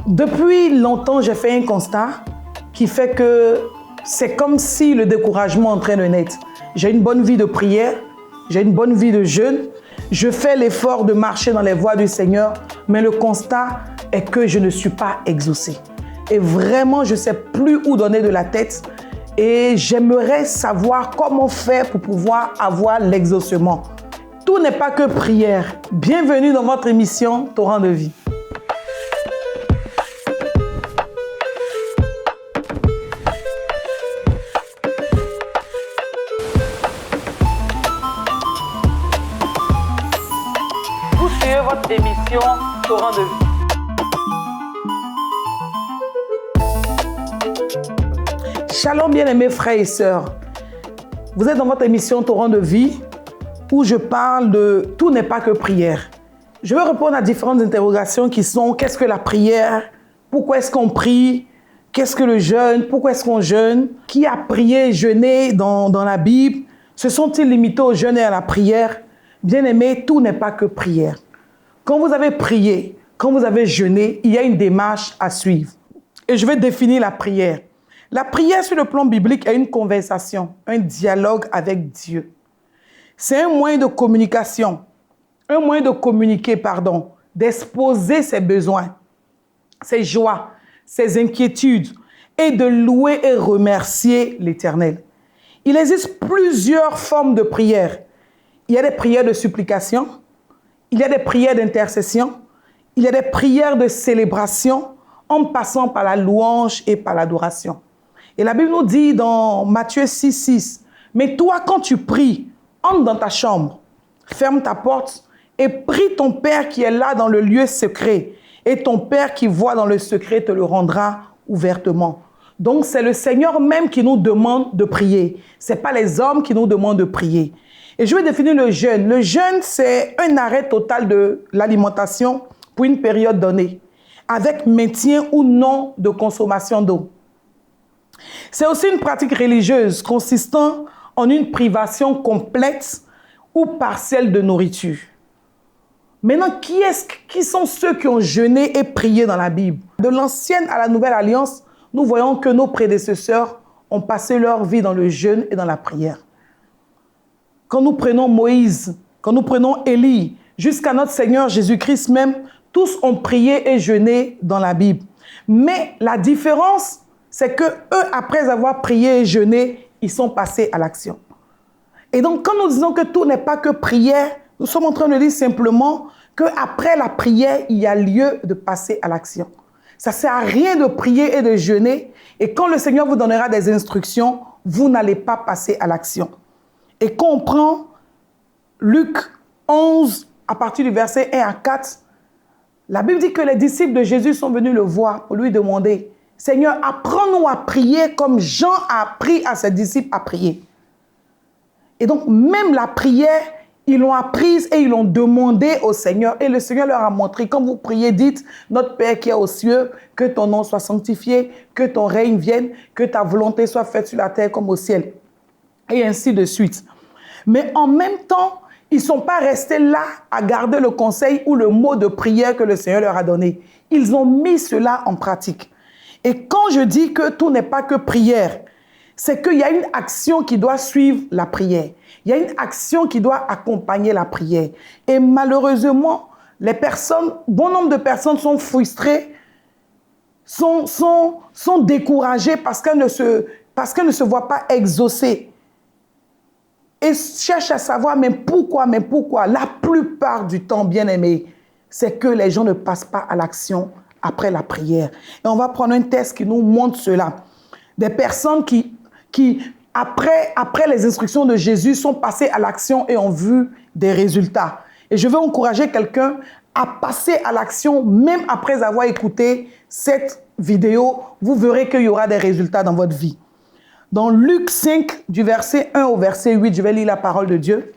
Depuis longtemps, j'ai fait un constat qui fait que c'est comme si le découragement est en train de naître. J'ai une bonne vie de prière, j'ai une bonne vie de jeûne, je fais l'effort de marcher dans les voies du Seigneur, mais le constat est que je ne suis pas exaucé. Et vraiment, je ne sais plus où donner de la tête et j'aimerais savoir comment faire pour pouvoir avoir l'exaucement. Tout n'est pas que prière. Bienvenue dans votre émission Torrent de vie. Vous suivez votre émission Torrent de vie. Shalom bien-aimés frères et sœurs. Vous êtes dans votre émission Torrent de vie où je parle de tout n'est pas que prière. Je vais répondre à différentes interrogations qui sont qu'est-ce que la prière? Pourquoi est-ce qu'on prie? Qu'est-ce que le jeûne? Pourquoi est-ce qu'on jeûne? Qui a prié et jeûné dans la Bible? Se sont-ils limités au jeûne et à la prière? Bien-aimés, tout n'est pas que prière. Quand vous avez prié, quand vous avez jeûné, il y a une démarche à suivre. Et je vais définir la prière. La prière sur le plan biblique est une conversation, un dialogue avec Dieu. C'est un moyen de communication, un moyen de communiquer, d'exposer ses besoins, ses joies, ses inquiétudes et de louer et remercier l'Éternel. Il existe plusieurs formes de prière. Il y a des prières de supplication, il y a des prières d'intercession, il y a des prières de célébration en passant par la louange et par l'adoration. Et la Bible nous dit dans Matthieu 6,6, « Mais toi, quand tu pries, entre dans ta chambre, ferme ta porte et prie ton Père qui est là dans le lieu secret. Et ton Père qui voit dans le secret te le rendra ouvertement. » Donc, c'est le Seigneur même qui nous demande de prier. Ce n'est pas les hommes qui nous demandent de prier. Et je vais définir le jeûne. Le jeûne, c'est un arrêt total de l'alimentation pour une période donnée, avec maintien ou non de consommation d'eau. C'est aussi une pratique religieuse consistant en une privation complète ou partielle de nourriture. Maintenant, qui sont ceux qui ont jeûné et prié dans la Bible? De l'Ancienne à la Nouvelle Alliance, nous voyons que nos prédécesseurs ont passé leur vie dans le jeûne et dans la prière. Quand nous prenons Moïse, quand nous prenons Élie, jusqu'à notre Seigneur Jésus-Christ même, tous ont prié et jeûné dans la Bible. Mais la différence, c'est que eux, après avoir prié et jeûné, ils sont passés à l'action. Et donc, quand nous disons que tout n'est pas que prière, nous sommes en train de dire simplement qu'après la prière, il y a lieu de passer à l'action. Ça ne sert à rien de prier et de jeûner. Et quand le Seigneur vous donnera des instructions, vous n'allez pas passer à l'action. Et quand on prend Luc 11, à partir du verset 1 à 4, la Bible dit que les disciples de Jésus sont venus le voir pour lui demander « Seigneur, apprends-nous à prier comme Jean a appris à ses disciples à prier. » Et donc, même la prière, ils l'ont apprise et ils l'ont demandé au Seigneur. Et le Seigneur leur a montré, quand vous priez, dites « Notre Père qui est aux cieux, que ton nom soit sanctifié, que ton règne vienne, que ta volonté soit faite sur la terre comme au ciel. » Et ainsi de suite. Mais en même temps, ils ne sont pas restés là à garder le conseil ou le mot de prière que le Seigneur leur a donné. Ils ont mis cela en pratique. Et quand je dis que tout n'est pas que prière, c'est qu'il y a une action qui doit suivre la prière. Il y a une action qui doit accompagner la prière. Et malheureusement, bon nombre de personnes sont frustrées, sont découragées parce qu'elles ne se voient pas exaucées. Et cherchent à savoir, mais pourquoi? La plupart du temps, bien aimé, c'est que les gens ne passent pas à l'action après la prière. Et on va prendre un test qui nous montre cela. Des personnes qui après les instructions de Jésus, sont passées à l'action et ont vu des résultats. Et je veux encourager quelqu'un à passer à l'action, même après avoir écouté cette vidéo. Vous verrez qu'il y aura des résultats dans votre vie. Dans Luc 5, du verset 1 au verset 8, je vais lire la parole de Dieu.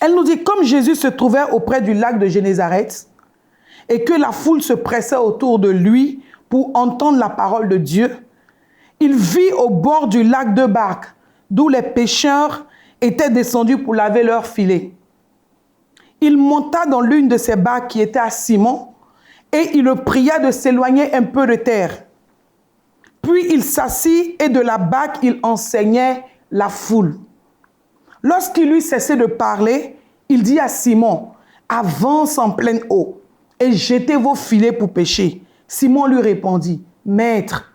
Elle nous dit, comme Jésus se trouvait auprès du lac de Génézareth et que la foule se pressait autour de lui pour entendre la parole de Dieu, il vit au bord du lac 2 barques, d'où les pêcheurs étaient descendus pour laver leurs filets. Il monta dans l'une de ces barques qui était à Simon et il le pria de s'éloigner un peu de terre. Puis il s'assit et de la barque, il enseignait la foule. Lorsqu'il eut cessé de parler, il dit à Simon, « Avance en pleine eau et jetez vos filets pour pêcher. » Simon lui répondit, « Maître,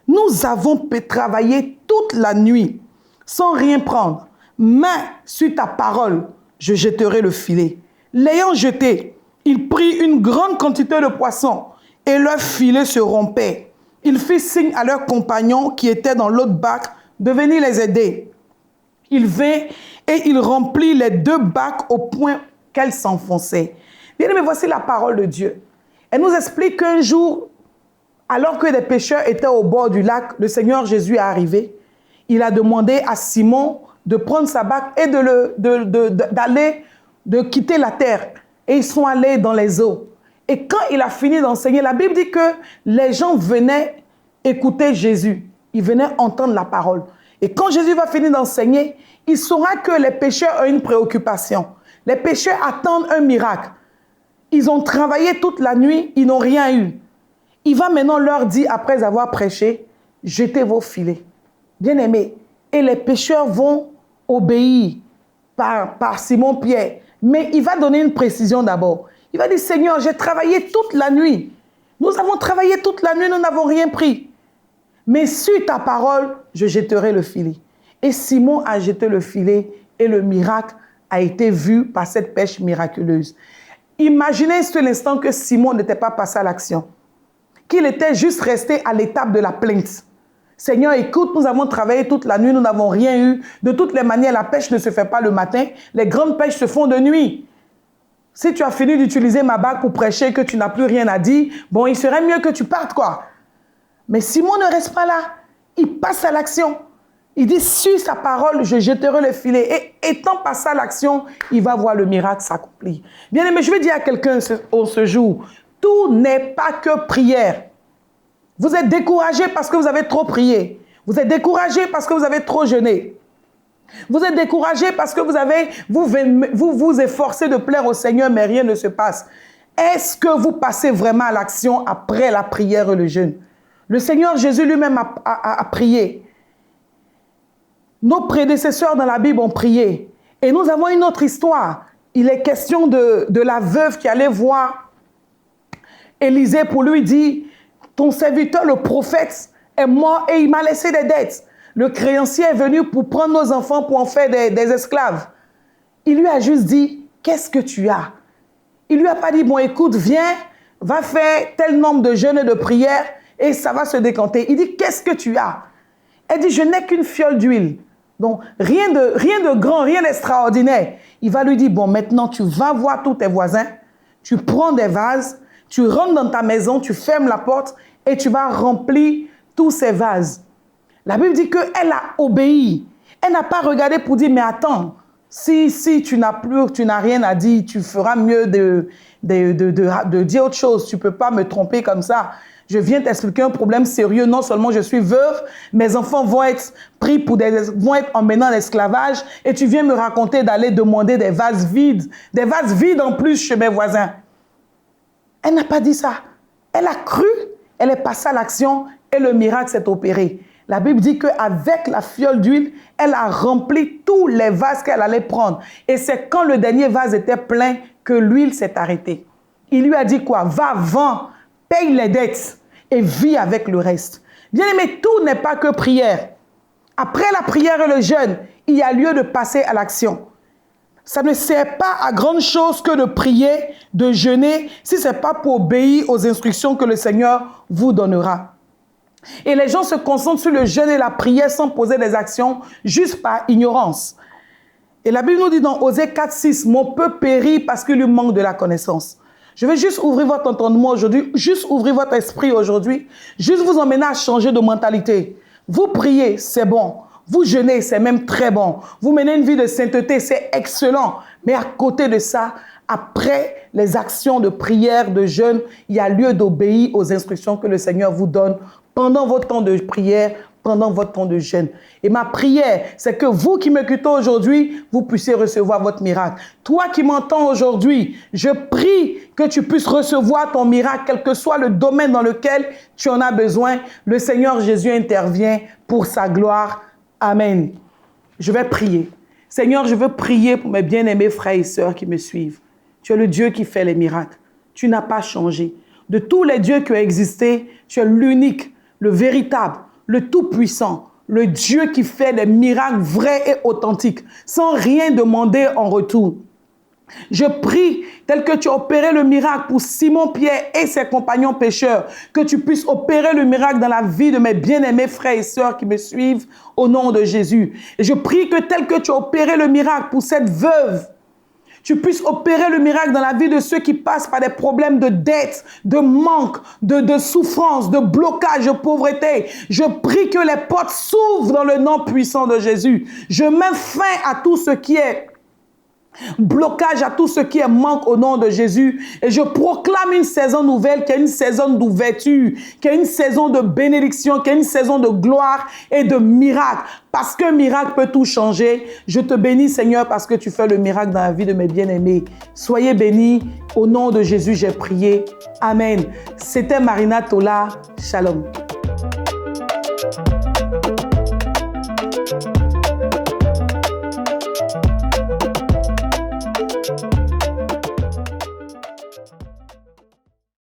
nous avons travaillé toute la nuit sans rien prendre. Mais sur ta parole, je jetterai le filet. » L'ayant jeté, il prit une grande quantité de poissons et leur filet se rompait. Il fit signe à leurs compagnons qui étaient dans l'autre barque de venir les aider. Il vint et il remplit les 2 barques au point qu'elles s'enfonçaient. Bien aimé, voici la parole de Dieu. Elle nous explique qu'un jour, alors que des pêcheurs étaient au bord du lac, le Seigneur Jésus est arrivé. Il a demandé à Simon de prendre sa barque et de quitter la terre. Et ils sont allés dans les eaux. Et quand il a fini d'enseigner, la Bible dit que les gens venaient écouter Jésus. Ils venaient entendre la parole. Et quand Jésus va finir d'enseigner, il saura que les pécheurs ont une préoccupation. Les pécheurs attendent un miracle. Ils ont travaillé toute la nuit, ils n'ont rien eu. Il va maintenant leur dire, après avoir prêché, jetez vos filets. Bien-aimés, et les pécheurs vont obéir par Simon-Pierre. Mais il va donner une précision d'abord. Il va dire, Seigneur, j'ai travaillé toute la nuit. Nous avons travaillé toute la nuit, nous n'avons rien pris. Mais sur ta parole, je jetterai le filet. Et Simon a jeté le filet et le miracle a été vu par cette pêche miraculeuse. Imaginez sur l'instant que Simon n'était pas passé à l'action. Qu'il était juste resté à l'étape de la plainte. Seigneur, écoute, nous avons travaillé toute la nuit, nous n'avons rien eu. De toutes les manières, la pêche ne se fait pas le matin. Les grandes pêches se font de nuit. Si tu as fini d'utiliser ma barque pour prêcher, que tu n'as plus rien à dire, bon, il serait mieux que tu partes, quoi. Mais Simon ne reste pas là. Il passe à l'action. Il dit, sur sa parole, je jetterai le filet. Et étant passé à l'action, il va voir le miracle s'accomplir. Bien aimé, je vais dire à quelqu'un ce jour, tout n'est pas que prière. Vous êtes découragé parce que vous avez trop prié. Vous êtes découragé parce que vous avez trop jeûné. Vous êtes découragé parce que vous efforcez de plaire au Seigneur, mais rien ne se passe. Est-ce que vous passez vraiment à l'action après la prière et le jeûne? Le Seigneur Jésus lui-même a prié. Nos prédécesseurs dans la Bible ont prié. Et nous avons une autre histoire. Il est question de la veuve qui allait voir Élisée pour lui dire, ton serviteur, le prophète, est mort et il m'a laissé des dettes. Le créancier est venu pour prendre nos enfants pour en faire des esclaves. Il lui a juste dit, qu'est-ce que tu as? Il lui a pas dit, bon écoute, viens, va faire tel nombre de jeûnes et de prières et ça va se décanter. Il dit, qu'est-ce que tu as? Elle dit, je n'ai qu'une fiole d'huile. Donc, rien de grand, rien d'extraordinaire. Il va lui dire, bon, maintenant, tu vas voir tous tes voisins, tu prends des vases, tu rentres dans ta maison, tu fermes la porte et tu vas remplir tous ces vases. La Bible dit qu'elle a obéi. Elle n'a pas regardé pour dire, mais attends, si tu n'as rien à dire, tu feras mieux de dire autre chose. Tu ne peux pas me tromper comme ça. Je viens t'expliquer un problème sérieux. Non seulement je suis veuve, mes enfants vont être pris vont être emmenés en esclavage et tu viens me raconter d'aller demander des vases vides en plus chez mes voisins. Elle n'a pas dit ça. Elle a cru, elle est passée à l'action et le miracle s'est opéré. La Bible dit qu'avec la fiole d'huile, elle a rempli tous les vases qu'elle allait prendre. Et c'est quand le dernier vase était plein que l'huile s'est arrêtée. Il lui a dit quoi? Va, vends, paye les dettes et vis avec le reste. Bien aimé, tout n'est pas que prière. Après la prière et le jeûne, il y a lieu de passer à l'action. Ça ne sert pas à grande chose que de prier, de jeûner, si ce n'est pas pour obéir aux instructions que le Seigneur vous donnera. Et les gens se concentrent sur le jeûne et la prière sans poser des actions, juste par ignorance. Et la Bible nous dit dans Osée 4:6, mon peuple périt parce qu'il lui manque de la connaissance. Je vais juste ouvrir votre entendement aujourd'hui, juste ouvrir votre esprit aujourd'hui, juste vous emmener à changer de mentalité. Vous priez, c'est bon. Vous jeûnez, c'est même très bon. Vous menez une vie de sainteté, c'est excellent. Mais à côté de ça, après les actions de prière, de jeûne, il y a lieu d'obéir aux instructions que le Seigneur vous donne pendant votre temps de prière, pendant votre temps de jeûne. Et ma prière, c'est que vous qui m'écoutez aujourd'hui, vous puissiez recevoir votre miracle. Toi qui m'entends aujourd'hui, je prie que tu puisses recevoir ton miracle, quel que soit le domaine dans lequel tu en as besoin. Le Seigneur Jésus intervient pour sa gloire. Amen. Je vais prier. Seigneur, je veux prier pour mes bien-aimés frères et sœurs qui me suivent. Tu es le Dieu qui fait les miracles. Tu n'as pas changé. De tous les dieux qui ont existé, tu es l'unique, le véritable, le tout-puissant, le Dieu qui fait des miracles vrais et authentiques, sans rien demander en retour. Je prie, tel que tu as opéré le miracle pour Simon-Pierre et ses compagnons pécheurs, que tu puisses opérer le miracle dans la vie de mes bien-aimés frères et sœurs qui me suivent au nom de Jésus. Et je prie que tel que tu as opéré le miracle pour cette veuve, tu puisses opérer le miracle dans la vie de ceux qui passent par des problèmes de dette, de manque, de souffrance, de blocage, de pauvreté. Je prie que les portes s'ouvrent dans le nom puissant de Jésus. Je mets fin à tout ce qui est blocage, à tout ce qui est manque au nom de Jésus. Et je proclame une saison nouvelle, qui est une saison d'ouverture, qui est une saison de bénédiction, qui est une saison de gloire et de miracle. Parce qu'un miracle peut tout changer. Je te bénis, Seigneur, parce que tu fais le miracle dans la vie de mes bien-aimés. Soyez bénis. Au nom de Jésus, j'ai prié. Amen. C'était Marina Tola. Shalom.